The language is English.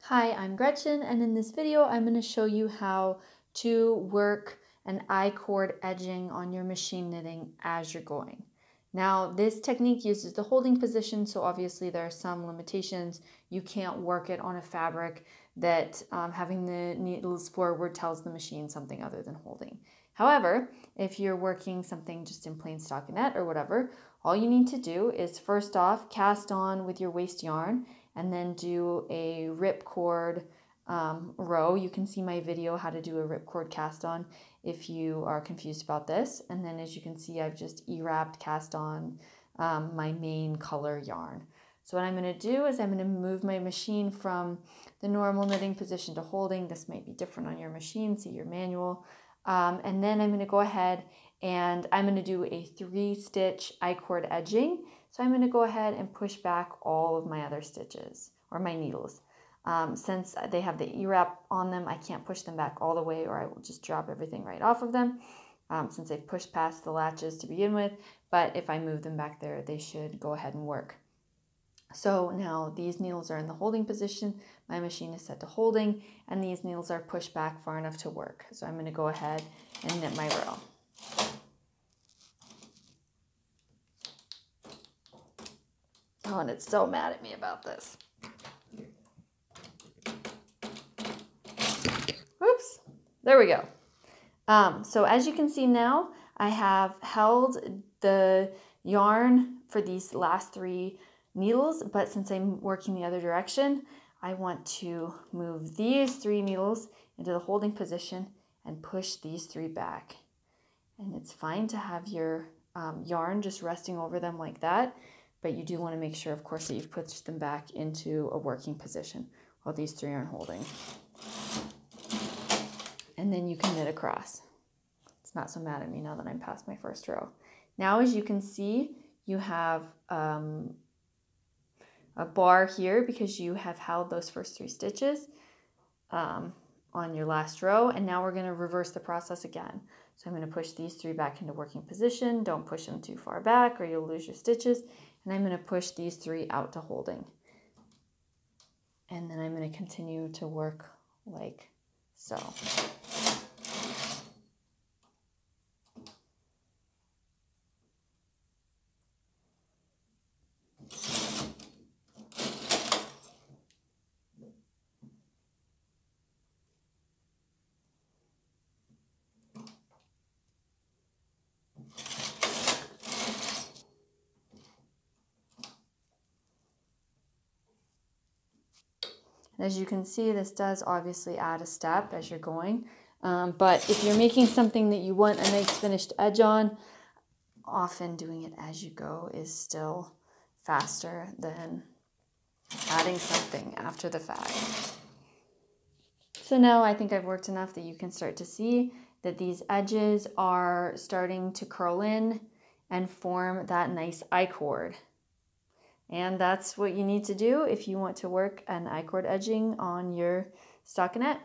Hi, I'm Gretchen, and in this video I'm going to show you how to work an I-cord edging on your machine knitting as you're going. Now, this technique uses the holding position, so obviously there are some limitations. You can't work it on a fabric that having the needles forward tells the machine something other than holding. However, if you're working something just in plain stockinette or whatever, all you need to do is first off cast on with your waste yarn and then do a ripcord row. You can see my video how to do a ripcord cast on if you are confused about this. And then as you can see, I've just E-wrapped cast on my main color yarn. So what I'm going to do is I'm going to move my machine from the normal knitting position to holding. This might be different on your machine, see your manual. And then I'm going to go ahead and I'm going to do a 3-stitch I-cord edging. So I'm going to go ahead and push back all of my other stitches or my needles. Since they have the E-wrap on them, I can't push them back all the way or I will just drop everything right off of them since they've pushed past the latches to begin with. But if I move them back there, they should go ahead and work. So now these needles are in the holding position, my machine is set to holding, and these needles are pushed back far enough to work. So I'm going to go ahead and knit my row. Oh, and it's so mad at me about this. Oops, there we go. So as you can see now, I have held the yarn for these last 3 needles, but since I'm working the other direction, I want to move these 3 needles into the holding position and push these 3 back. And it's fine to have your yarn just resting over them like that, but you do want to make sure, of course, that you've pushed them back into a working position while these 3 aren't holding. And then you can knit across. It's not so mad at me now that I'm past my first row. Now, as you can see, you have a bar here because you have held those first 3 stitches on your last row. And now we're going to reverse the process again. So I'm going to push these 3 back into working position. Don't push them too far back or you'll lose your stitches. And I'm going to push these 3 out to holding. And then I'm going to continue to work like so. And as you can see, this does obviously add a step as you're going. But if you're making something that you want a nice finished edge on, often doing it as you go is still faster than adding something after the fact. So now I think I've worked enough that you can start to see that these edges are starting to curl in and form that nice I-cord. And that's what you need to do if you want to work an I-cord edging on your stockinette.